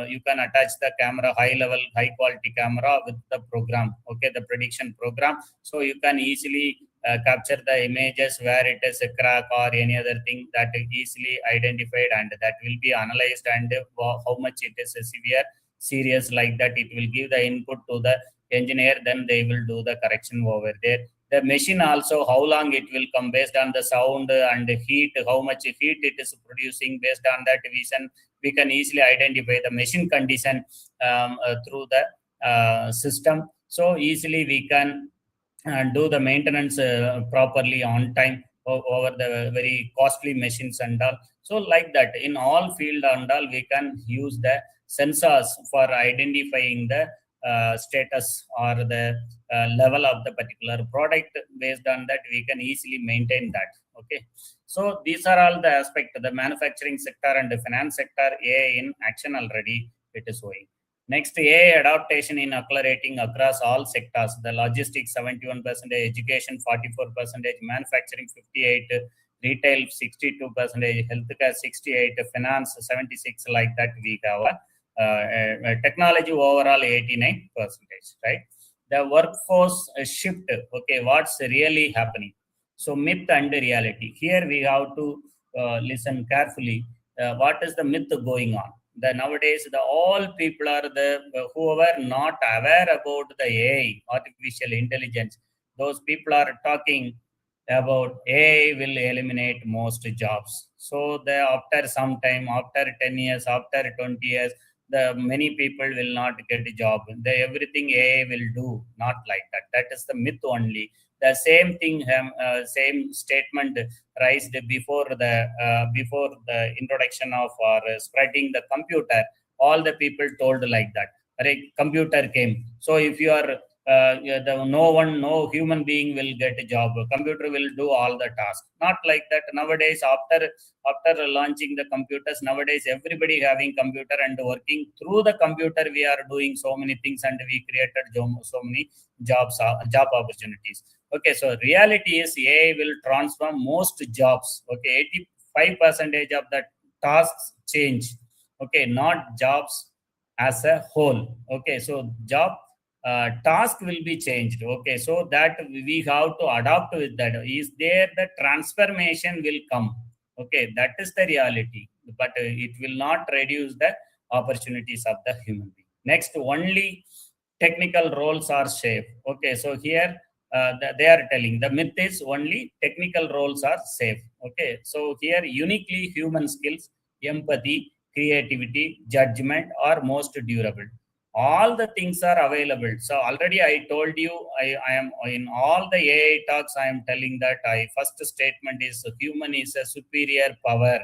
Speaker 3: you can attach the camera, high level, high quality camera with the program. Okay, the prediction program. So you can easily capture the images where it is a crack or any other thing that is easily identified, and that will be analyzed, and how much it is severe, serious, like that. It will give the input to the engineer, then they will do the correction over there. The machine also, how long it will come based on the sound and heat, how much heat it is producing. Based on that vision, we can easily identify the machine condition through the system. So easily we can do the maintenance properly on time over the very costly machines and all. So like that, in all field and all, we can use the sensors for identifying the status or the level of the particular product. Based on that, we can easily maintain that. Okay, so these are all the aspect of the manufacturing sector and the finance sector. AI in action already it is showing. Next, AI adaptation in accelerating across all sectors. The logistics 71%, education 44%, manufacturing 58%, retail 62%, healthcare 68%, finance 76%. Like that, we have technology overall 89%. Right? The workforce shift. Okay, what's really happening? So myth and reality. Here we have to listen carefully. What is the myth going on? The nowadays all people are the whoever not aware about the AI, artificial intelligence, those people are talking about AI will eliminate most jobs. So after some time, after 10 years, after 20 years, the many people will not get a job. Everything AI will do. Not like that. That is the myth only. The same thing, same statement raised before the introduction of or spreading the computer. All the people told like that. Computer came. So if you are no human being will get a job. Computer will do all the tasks. Not like that. Nowadays, after launching the computers, nowadays everybody having computer and working through the computer. We are doing so many things, and we created so many job opportunities. Okay, so reality is AI will transform most jobs. Okay, 85% of the tasks change. Okay, not jobs as a whole. Okay, so job task will be changed. Okay, so that we have to adapt with that. Is there the transformation will come? Okay, that is the reality, but it will not reduce the opportunities of the human being. Next, only technical roles are safe. Okay, so here they are telling the myth is only technical roles are safe. Okay, so here uniquely human skills, empathy, creativity, judgment are most durable. All the things are available. So already I told you, I am in all the AI talks, I am telling that first statement is human is a superior power.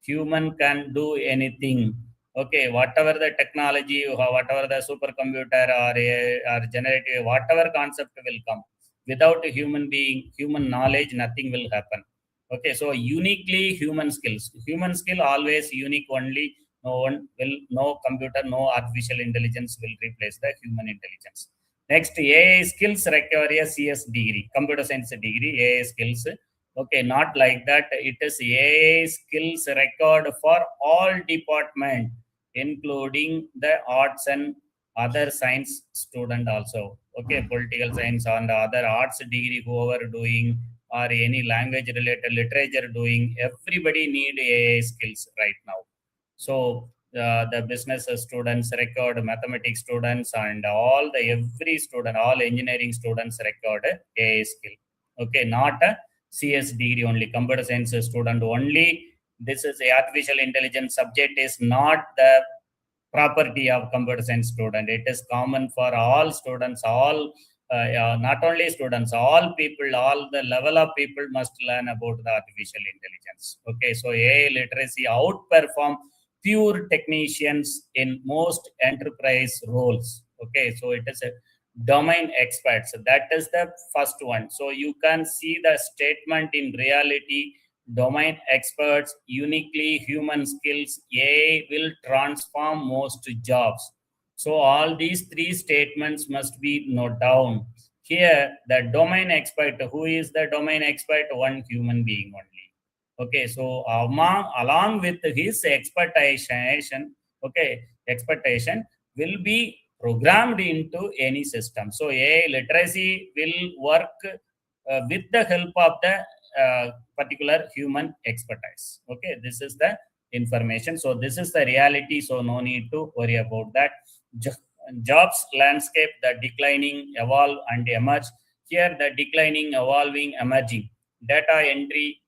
Speaker 3: Human can do anything. Okay, whatever the technology, whatever the supercomputer or generative, whatever concept will come, without a human being, human knowledge, nothing will happen. Okay, so uniquely human skills. Human skill always unique only. No computer, no artificial intelligence will replace the human intelligence. Next, AI skills require a CS degree, computer science degree, AI skills. Okay, not like that. It is AI skills record for all department, including the arts and other science student also. Okay, political science and other arts degree, whoever doing, or any language related literature doing, everybody need AI skills right now. So the business students record, mathematics students, and every student, all engineering students record AI skill. Okay, not a CS degree only, computer science student only. This is a artificial intelligence subject is not the property of computer science student. It is common for all students, all not only students, all people, all the level of people must learn about the artificial intelligence. Okay, so AI literacy outperform pure technicians in most enterprise roles. Okay, so it is a domain experts. That is the first one. So you can see the statement in reality. Domain experts, uniquely human skills, AI will transform most jobs. So all these three statements must be noted down. Here, the domain expert, who is the domain expert? One human being only. Okay, so along with his expectation, okay, expectation will be programmed into any system. So AI literacy will work with the help of the particular human expertise. Okay, this is the information. So this is the reality. So no need to worry about that. Jobs landscape, the declining, evolve and emerge. Here the declining, evolving, emerging. Data entry,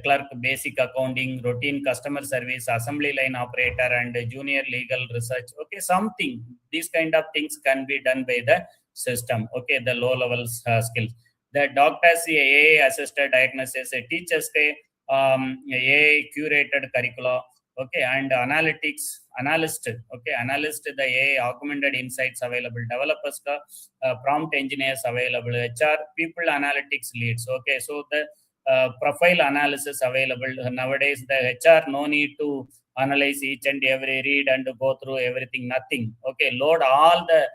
Speaker 3: clerk, basic accounting, routine customer service, assembly line operator, and junior legal research. Okay, something. These kind of things can be done by the system. Okay, the low level skills. The doctors AI assisted diagnosis, teachers AI curated curricula. Okay, and analyst. Okay, analyst the AI augmented insights available. Developers prompt engineers available. HR people analytics leads. Okay, so the profile analysis available nowadays. The HR no need to analyze each and every read and go through everything. Nothing. Okay, load all the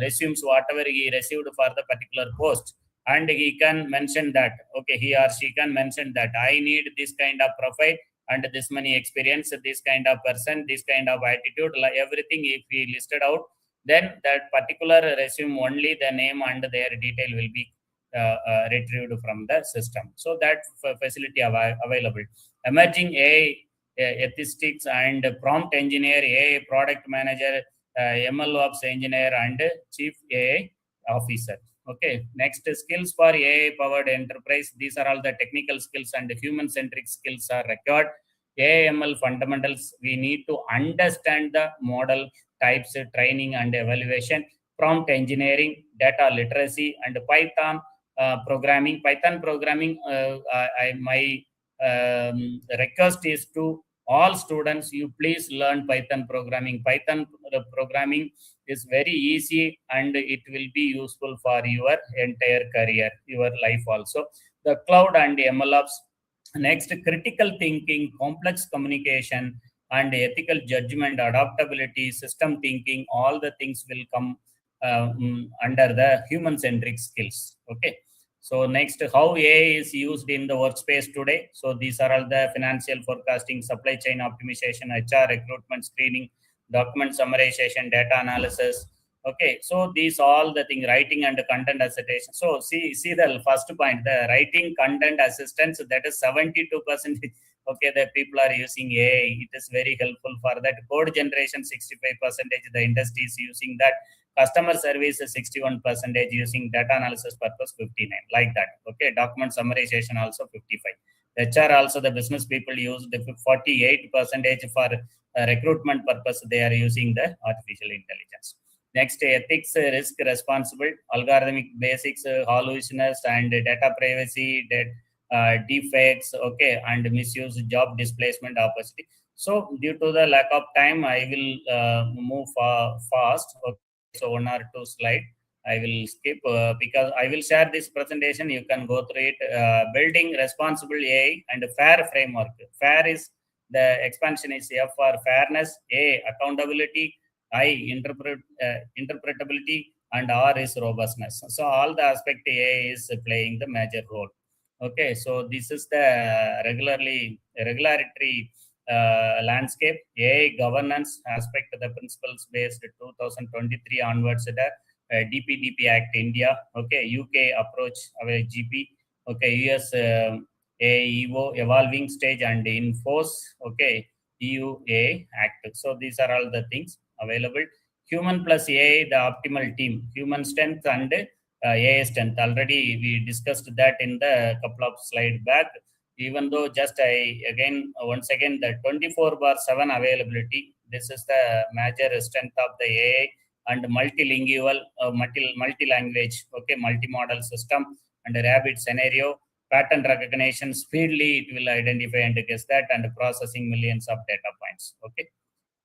Speaker 3: resumes whatever he received for the particular post, and he can mention that. Okay, he or she can mention that I need this kind of profile and this many experience, this kind of person, this kind of attitude, like everything. If he listed out, then that particular resume only the name and their detail will be retrieved from the system. So that facility available. Emerging AI ethics and prompt engineer, AI product manager, ML ops engineer, and chief AI officer. Okay, next skills for AI powered enterprise. These are all the technical skills and human centric skills are required. AI ML fundamentals, we need to understand the model types, training and evaluation. Prompt engineering, data literacy, and Python programming. Python programming, my request is to all students, you please learn Python programming. Python programming is very easy and it will be useful for your entire career, your life also. The cloud and MLOps. Next, critical thinking, complex communication, and ethical judgment, adaptability, system thinking, all the things will come under the human-centric skills. Okay. So next, how AI is used in the workspace today. So these are all the financial forecasting, supply chain optimization, HR recruitment screening, document summarization, data analysis. Okay, so these all the thing, writing and content assistation. So see the first point, the writing content assistance, that is 72%. Okay, the people are using AI. It is very helpful for that. Code generation 65%. The industry is using that. Customer service is 61%, using data analysis purpose 59, like that. Okay, document summarization also 55. HR also, the business people use the 48% for recruitment purpose. They are using the artificial intelligence. Next, ethics, risk, responsible, algorithmic basics, hallucinations and data privacy, defects, okay, and misuse, job displacement, opportunity. So due to the lack of time, I will move fast. Okay. So one or two slide I will skip because I will share this presentation. You can go through it. Building responsible AI and fair framework. Fair is the expansion is F for fairness, A accountability, I interpretability, and R is robustness. So all the aspect AI is playing the major role. Okay, so this is the regulatory landscape. AI governance aspect, the principles based 2023 onwards, the DPDP Act India. Okay, UK approach our GP. Okay, US AEO evolving stage and enforce. Okay, EU AI Act. So these are all the things available. Human plus AI, the optimal team. Human strength and AI strength. Already we discussed that in the couple of slides back. Even though just once again, the 24/7 availability, This is the major strength of the AI and multilingual, multi-language, okay, multi-model system and a rapid scenario, pattern recognition, speedily it will identify and guess that, and processing millions of data points, okay.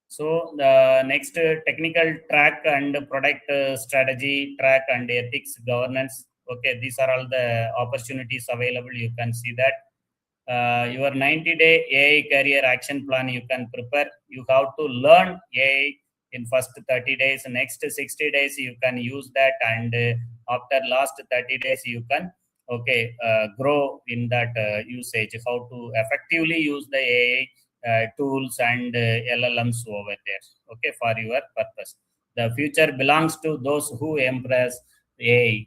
Speaker 3: So the next technical track and product strategy track and ethics governance. Okay, these are all the opportunities available. You can see that your 90-day AI career action plan you can prepare. You have to learn AI in first 30 days. Next 60 days you can use that, and after last 30 days you can grow in that usage. How to effectively use the AI tools and LLMs over there, okay, for your purpose. The future belongs to those who embrace AI.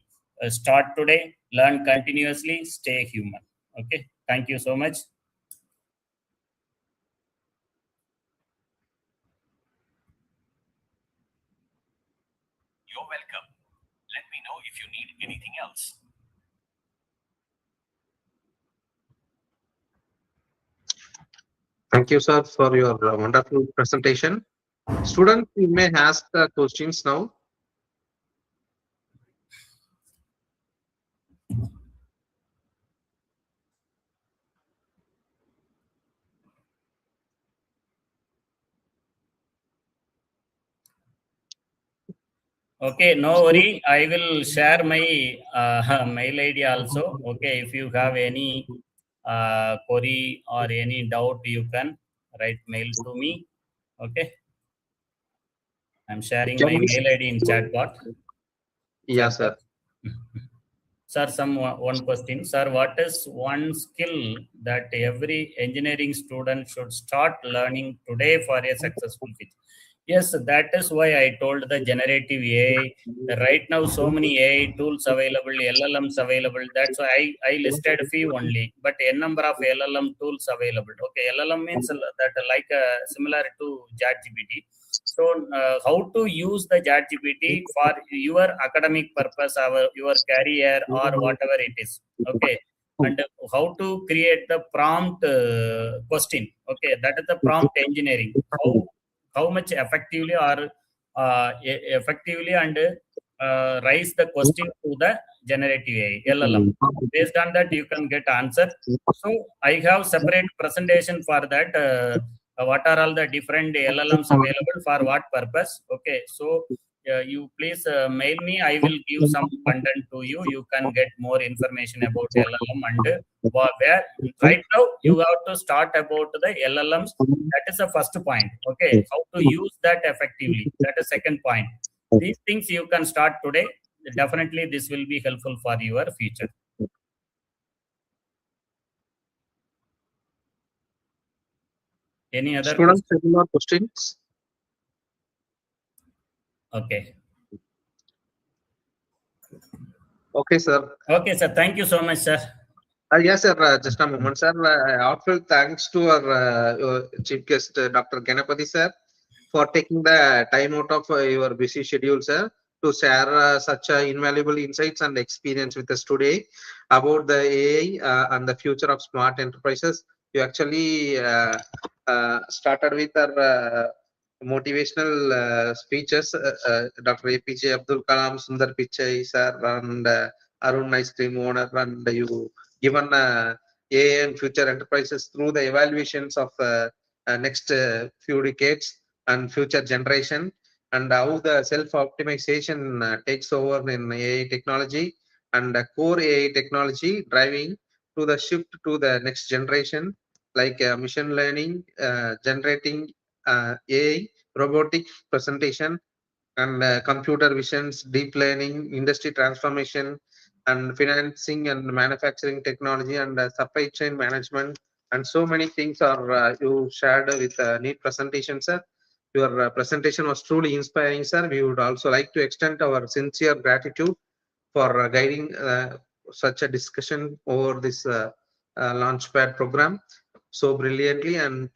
Speaker 3: Start today, learn continuously, stay human. Okay, thank you so much.
Speaker 4: You're welcome. Let me know if you need anything else.
Speaker 1: Thank you, sir, for your wonderful presentation. Students, you may ask questions now.
Speaker 3: Okay, no worry. I will share my mail ID also. Okay, if you have any query or any doubt, you can write mail to me. Okay, I'm sharing my mail ID in chat box.
Speaker 1: Yes, sir.
Speaker 3: Sir, one question. Sir, what is one skill that every engineering student should start learning today for a successful future? Yes, that is why I told the generative AI. Right now, so many AI tools available, LLMs available. That's why I listed a few only, but a number of LLM tools available. Okay, LLM means that like similar to ChatGPT. So, how to use the ChatGPT for your academic purpose, your career, or whatever it is. Okay, and how to create the prompt question. Okay, that is the prompt engineering. How much effectively or effectively and raise the question to the generative AI LLM. Based on that, you can get answer. So I have separate presentation for that. What are all the different LLMs available for what purpose? Okay, so you please mail me. I will give some content to you. You can get more information about LLM and where right now you have to start about the LLMs. That is the first point. Okay, how to use that effectively. That is second point. These things you can start today. Definitely, this will be helpful for your future. Any other
Speaker 1: Students, any more questions?
Speaker 3: Okay.
Speaker 1: Okay, sir.
Speaker 3: Okay, sir. Thank you so much, sir.
Speaker 1: Yes, sir. Just a moment, sir. Heartfelt thanks to our chief guest, Dr. Ganapathy, sir, for taking the time out of your busy schedule, sir, to share such invaluable insights and experience with us today about the AI and the future of smart enterprises. You actually started with our motivational speeches, Dr. APJ Abdul Kalam, Sundar Pichai, sir, and Arun Ice Cream owner, and you given AI and future enterprises through the evaluations of next few decades and future generation, and how the self-optimization takes over in AI technology and core AI technology driving to the shift to the next generation, like machine learning, generating AI, robotic presentation, and computer visions, deep learning, industry transformation, and financing and manufacturing technology, and supply chain management, and so many things are you shared with neat presentation, sir. Your presentation was truly inspiring, sir. We would also like to extend our sincere gratitude for guiding such a discussion over this Launchpad program so brilliantly, and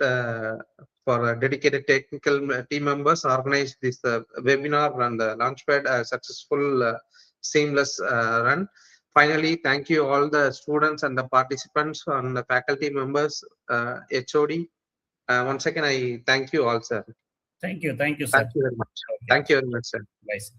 Speaker 1: for dedicated technical team members organized this webinar and Launchpad a successful, seamless run. Finally, thank you all the students and the participants and the faculty members, HOD. Once again, I thank you all, sir.
Speaker 3: Thank you, sir.
Speaker 1: Thank you very much.
Speaker 3: Okay.
Speaker 1: Thank you very much, sir.
Speaker 3: Bye, sir.